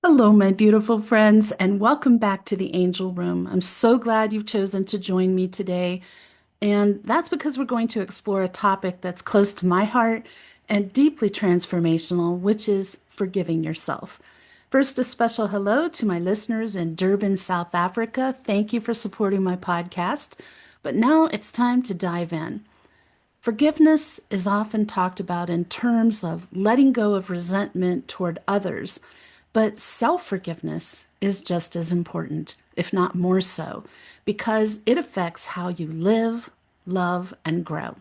Hello, my beautiful friends, and welcome back to the Angel Room. I'm so glad you've chosen to join me today, and that's because we're going to explore a topic that's close to my heart and deeply transformational, which is forgiving yourself. First, a special hello to my listeners in Durban, South Africa. Thank you for supporting my podcast. But now it's time to dive in. Forgiveness is often talked about in terms of letting go of resentment toward others, but self forgiveness is just as important, if not more so, because it affects how you live, love, and grow.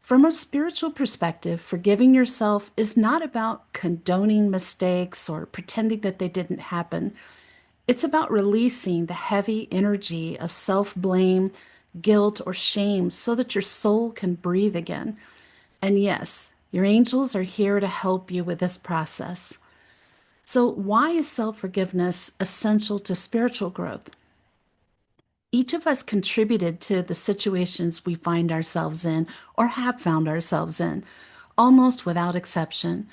From a spiritual perspective, forgiving yourself is not about condoning mistakes or pretending that they didn't happen. It's about releasing the heavy energy of self blame, guilt, or shame so that your soul can breathe again. And yes, your angels are here to help you with this process. So, why is self forgiveness essential to spiritual growth? Each of us contributed to the situations we find ourselves in or have found ourselves in, almost without exception.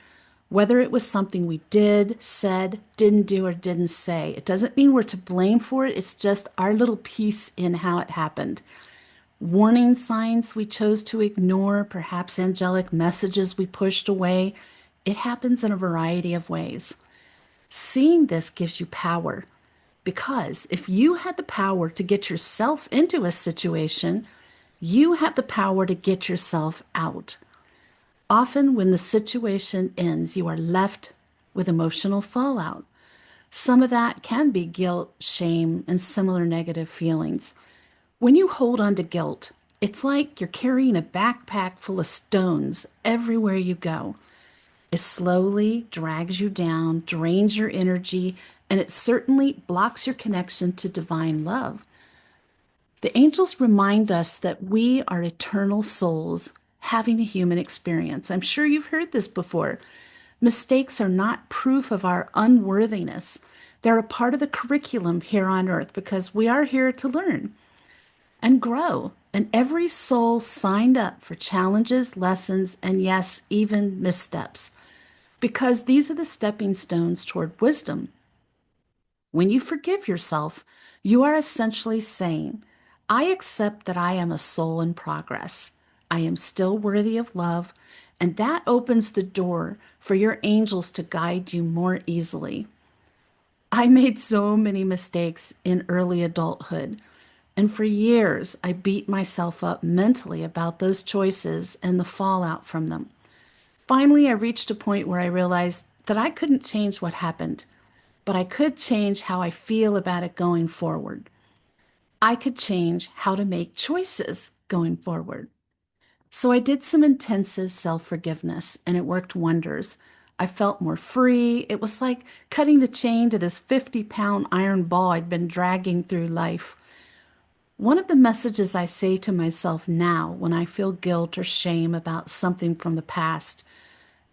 Whether it was something we did, said, didn't do, or didn't say, it doesn't mean we're to blame for it. It's just our little piece in how it happened. Warning signs we chose to ignore, perhaps angelic messages we pushed away. It happens in a variety of ways. Seeing this gives you power because if you had the power to get yourself into a situation, you have the power to get yourself out. Often, when the situation ends, you are left with emotional fallout. Some of that can be guilt, shame, and similar negative feelings. When you hold on to guilt, it's like you're carrying a backpack full of stones everywhere you go. It slowly drags you down, drains your energy, and it certainly blocks your connection to divine love. The angels remind us that we are eternal souls having a human experience. I'm sure you've heard this before. Mistakes are not proof of our unworthiness. They're a part of the curriculum here on earth because we are here to learn and grow. And every soul signed up for challenges, lessons, and yes, even missteps because these are the stepping stones toward wisdom. When you forgive yourself, you are essentially saying, I accept that I am a soul in progress. I am still worthy of love, and that opens the door for your angels to guide you more easily. I made so many mistakes in early adulthood, and for years I beat myself up mentally about those choices and the fallout from them. Finally, I reached a point where I realized that I couldn't change what happened, but I could change how I feel about it going forward. I could change how to make choices going forward. So I did some intensive self forgiveness and it worked wonders. I felt more free. It was like cutting the chain to this 50-pound iron ball I'd been dragging through life. One of the messages I say to myself now when I feel guilt or shame about something from the past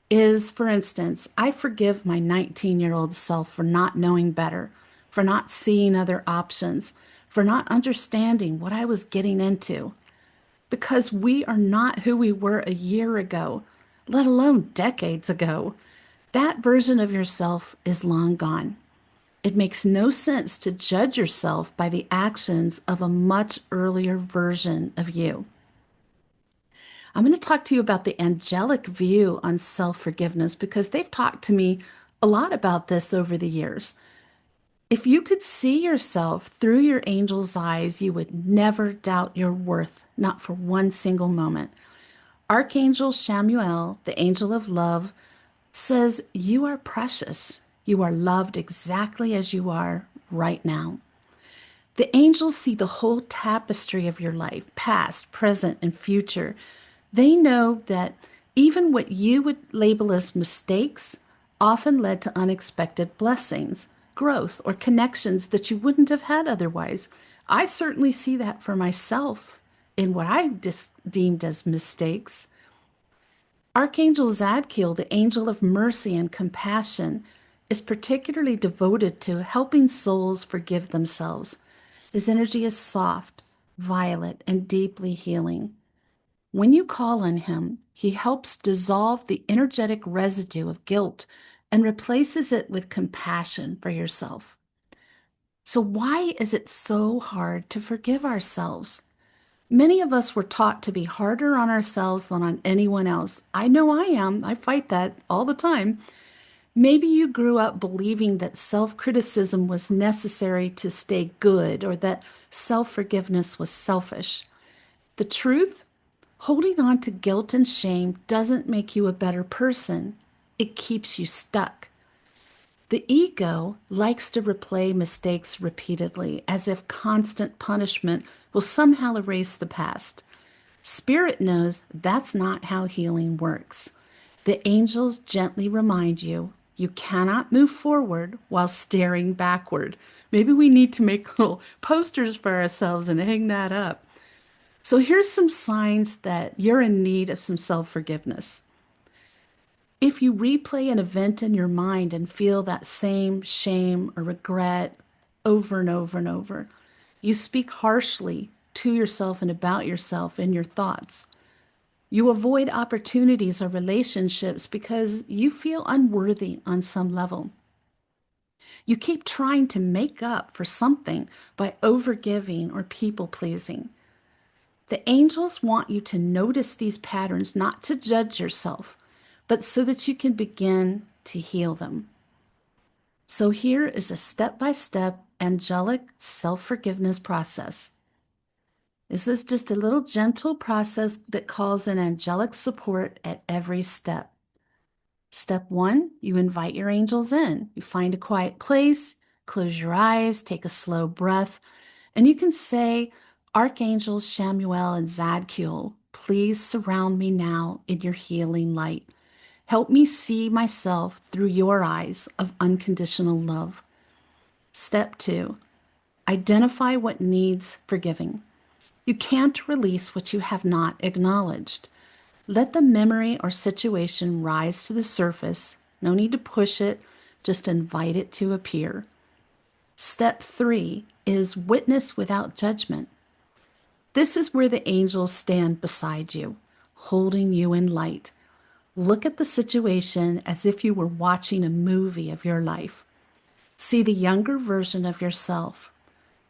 is, for instance, I forgive my 19-year-old self for not knowing better, for not seeing other options, for not understanding what I was getting into. Because we are not who we were a year ago, let alone decades ago. That version of yourself is long gone. It makes no sense to judge yourself by the actions of a much earlier version of you. I'm going to talk to you about the angelic view on self forgiveness because they've talked to me a lot about this over the years. If you could see yourself through your angel's eyes, you would never doubt your worth, not for one single moment. Archangel Samuel, the angel of love, says, you are precious. You are loved exactly as you are right now. The angels see the whole tapestry of your life, past, present, and future. They know that even what you would label as mistakes often led to unexpected blessings, growth, or connections that you wouldn't have had otherwise. I certainly see that for myself in what I deemed as mistakes. Archangel Zadkiel, the angel of mercy and compassion, is particularly devoted to helping souls forgive themselves. His energy is soft, violet, and deeply healing. When you call on him, he helps dissolve the energetic residue of guilt and replaces it with compassion for yourself. So, why is it so hard to forgive ourselves? Many of us were taught to be harder on ourselves than on anyone else. I know I am. I fight that all the time. Maybe you grew up believing that self criticism was necessary to stay good or that self forgiveness was selfish. The truth? Holding on to guilt and shame doesn't make you a better person, it keeps you stuck. The ego likes to replay mistakes repeatedly as if constant punishment will somehow erase the past. Spirit knows that's not how healing works. The angels gently remind you you cannot move forward while staring backward. Maybe we need to make little posters for ourselves and hang that up. So here's some signs that you're in need of some self forgiveness. If you replay an event in your mind and feel that same shame or regret over and over and over, you speak harshly to yourself and about yourself in your thoughts. You avoid opportunities or relationships because you feel unworthy on some level. You keep trying to make up for something by overgiving or people pleasing. The angels want you to notice these patterns, not to judge yourself, but so that you can begin to heal them. So, here is a step by step angelic self forgiveness process. This is just a little gentle process that calls in angelic support at every step. Step one, you invite your angels in. You find a quiet place, close your eyes, take a slow breath, and you can say, Archangels Shamuel and Zadkiel, please surround me now in your healing light. Help me see myself through your eyes of unconditional love. Step two, identify what needs forgiving. You can't release what you have not acknowledged. Let the memory or situation rise to the surface. No need to push it, just invite it to appear. Step three is witness without judgment. This is where the angels stand beside you, holding you in light. Look at the situation as if you were watching a movie of your life. See the younger version of yourself.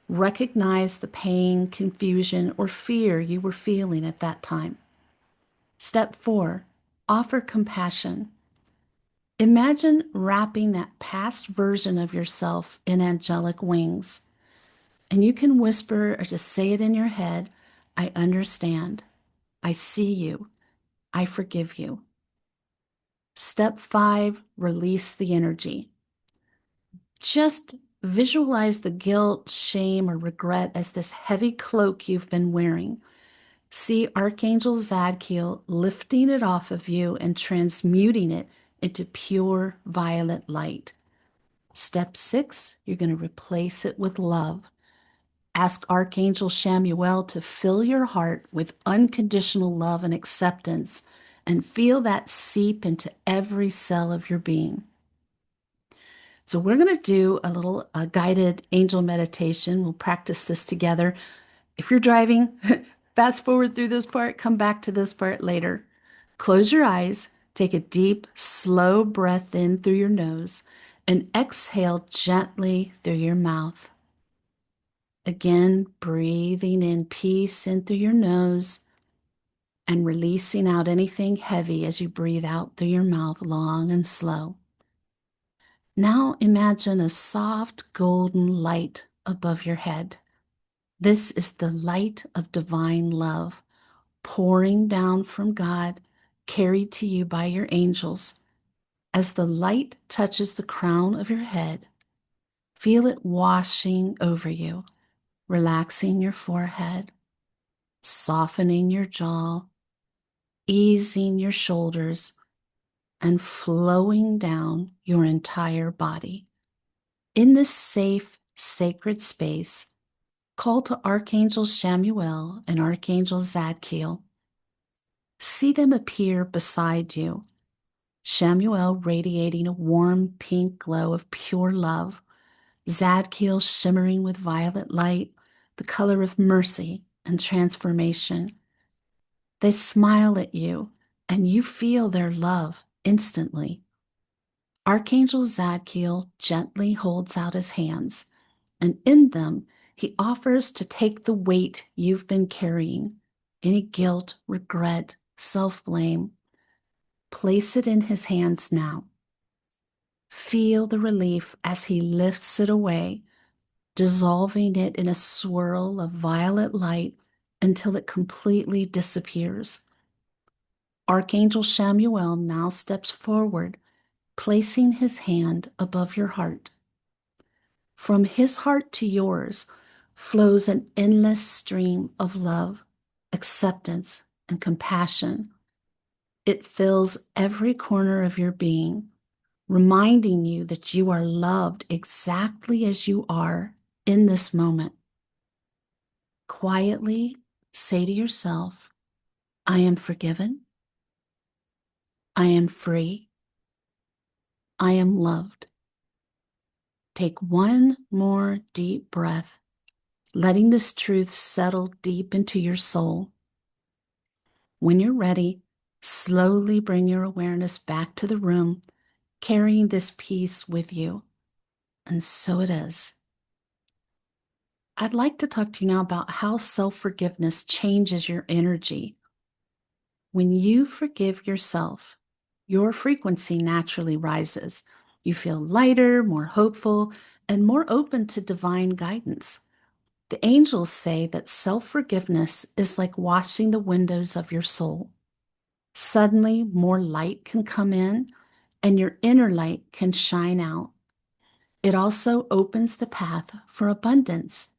Recognize the pain, confusion, or fear you were feeling at that time. Step four, offer compassion. Imagine wrapping that past version of yourself in angelic wings. And you can whisper or just say it in your head, I understand. I see you. I forgive you. Step five, release the energy. Just visualize the guilt, shame, or regret as this heavy cloak you've been wearing. See Archangel Zadkiel lifting it off of you and transmuting it into pure violet light. Step six, you're going to replace it with love. Ask Archangel Shamuel to fill your heart with unconditional love and acceptance and feel that seep into every cell of your being. So, we're going to do a little guided angel meditation. We'll practice this together. If you're driving, fast forward through this part, come back to this part later. Close your eyes, take a deep, slow breath in through your nose, and exhale gently through your mouth. Again, breathing in peace in through your nose and releasing out anything heavy as you breathe out through your mouth, long and slow. Now imagine a soft golden light above your head. This is the light of divine love pouring down from God, carried to you by your angels. As the light touches the crown of your head, feel it washing over you, relaxing your forehead, softening your jaw, easing your shoulders, and flowing down your entire body. In this safe, sacred space, call to Archangel Shamuel and Archangel Zadkiel. See them appear beside you. Shamuel radiating a warm pink glow of pure love, Zadkiel shimmering with violet light, the color of mercy and transformation. They smile at you, and you feel their love instantly. Archangel Zadkiel gently holds out his hands, and in them, he offers to take the weight you've been carrying, any guilt, regret, self blame. Place it in his hands now. Feel the relief as he lifts it away, dissolving it in a swirl of violet light until it completely disappears. Archangel Shamuel now steps forward, placing his hand above your heart. From his heart to yours flows an endless stream of love, acceptance, and compassion. It fills every corner of your being, reminding you that you are loved exactly as you are in this moment. Quietly say to yourself, I am forgiven. I am free. I am loved. Take one more deep breath, letting this truth settle deep into your soul. When you're ready, slowly bring your awareness back to the room, carrying this peace with you. And so it is. I'd like to talk to you now about how self-forgiveness changes your energy. When you forgive yourself, your frequency naturally rises. You feel lighter, more hopeful, and more open to divine guidance. The angels say that self-forgiveness is like washing the windows of your soul. Suddenly, more light can come in, and your inner light can shine out. It also opens the path for abundance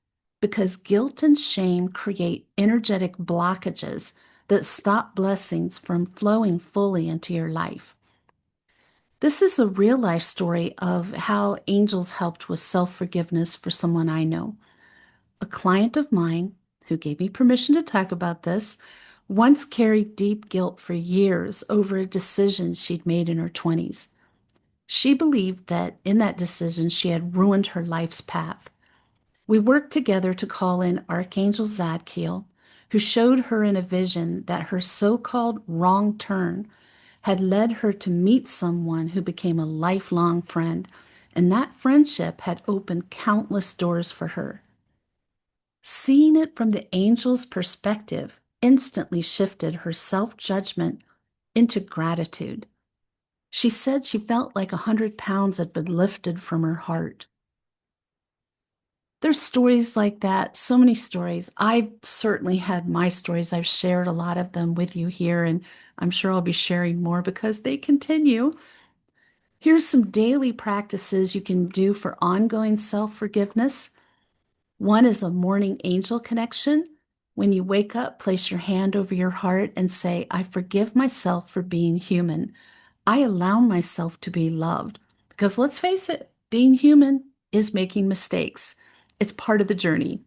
because guilt and shame create energetic blockages that stop blessings from flowing fully into your life. This is a real life story of how angels helped with self forgiveness for someone I know. A client of mine, who gave me permission to talk about this, once carried deep guilt for years over a decision she'd made in her 20s. She believed that in that decision she had ruined her life's path. We worked together to call in Archangel Zadkiel, who showed her in a vision that her so-called wrong turn had led her to meet someone who became a lifelong friend, and that friendship had opened countless doors for her. Seeing it from the angel's perspective instantly shifted her self-judgment into gratitude. She said she felt like 100 pounds had been lifted from her heart. There's stories like that, so many stories. I've certainly had my stories. I've shared a lot of them with you here, and I'm sure I'll be sharing more because they continue. Here's some daily practices you can do for ongoing self-forgiveness. One is a morning angel connection. When you wake up, place your hand over your heart and say, I forgive myself for being human. I allow myself to be loved. Because let's face it, being human is making mistakes. It's part of the journey.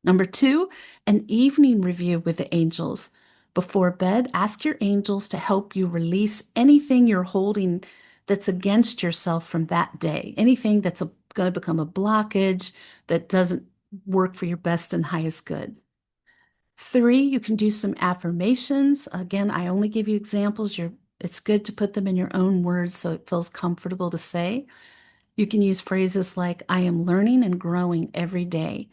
Number two, an evening review with the angels. Before bed, ask your angels to help you release anything you're holding that's against yourself from that day, anything that's going to become a blockage that doesn't work for your best and highest good. Three, you can do some affirmations. Again, I only give you examples. It's good to put them in your own words so it feels comfortable to say. You can use phrases like, I am learning and growing every day.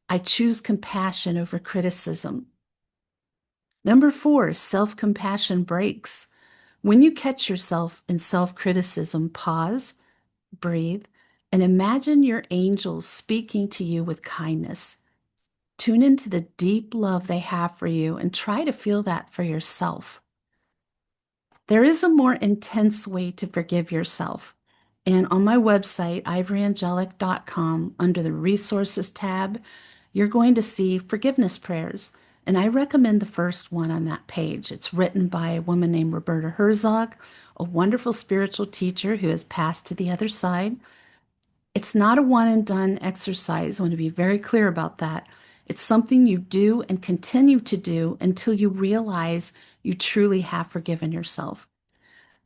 I choose compassion over criticism. Number four, self-compassion breaks. When you catch yourself in self-criticism, pause, breathe, and imagine your angels speaking to you with kindness. Tune into the deep love they have for you and try to feel that for yourself. There is a more intense way to forgive yourself. And on my website, ivoryangelic.com, under the resources tab, you're going to see forgiveness prayers. And I recommend the first one on that page. It's written by a woman named Roberta Herzog, a wonderful spiritual teacher who has passed to the other side. It's not a one and done exercise. I want to be very clear about that. It's something you do and continue to do until you realize you truly have forgiven yourself.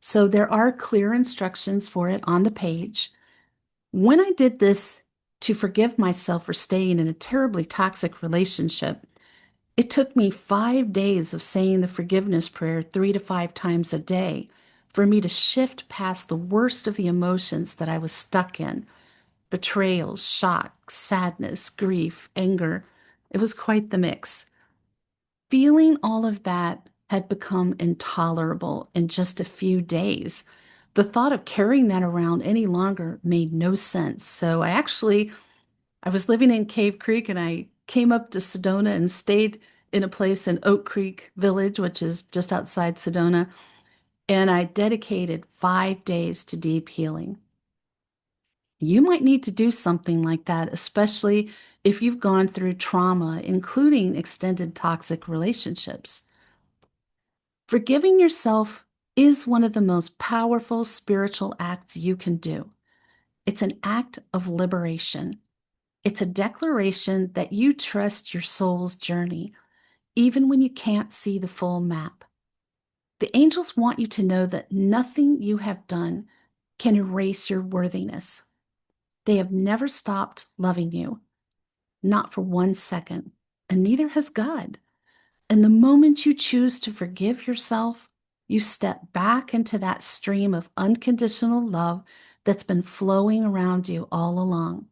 So there are clear instructions for it on the page. When I did this to forgive myself for staying in a terribly toxic relationship, it took me 5 days of saying the forgiveness prayer 3 to 5 times a day for me to shift past the worst of the emotions that I was stuck in: betrayal, shock, sadness, grief, anger. It was quite the mix. Feeling all of that had become intolerable in just a few days. The thought of carrying that around any longer made no sense. So I was living in Cave Creek and I came up to Sedona and stayed in a place in Oak Creek Village, which is just outside Sedona. And I dedicated 5 days to deep healing. You might need to do something like that, especially if you've gone through trauma, including extended toxic relationships. Forgiving yourself is one of the most powerful spiritual acts you can do. It's an act of liberation. It's a declaration that you trust your soul's journey, even when you can't see the full map. The angels want you to know that nothing you have done can erase your worthiness. They have never stopped loving you, not for 1 second, and neither has God. And the moment you choose to forgive yourself, you step back into that stream of unconditional love that's been flowing around you all along.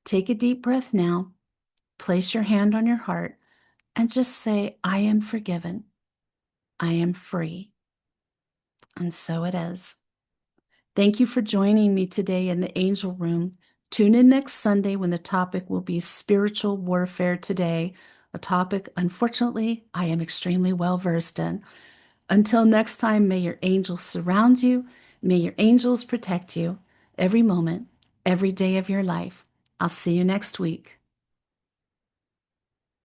Take a deep breath now, place your hand on your heart, and just say, I am forgiven. I am free. And so it is. Thank you for joining me today in the Angel Room. Tune in next Sunday when the topic will be spiritual warfare today, a topic, unfortunately, I am extremely well versed in. Until next time, may your angels surround you. May your angels protect you every moment, every day of your life. I'll see you next week.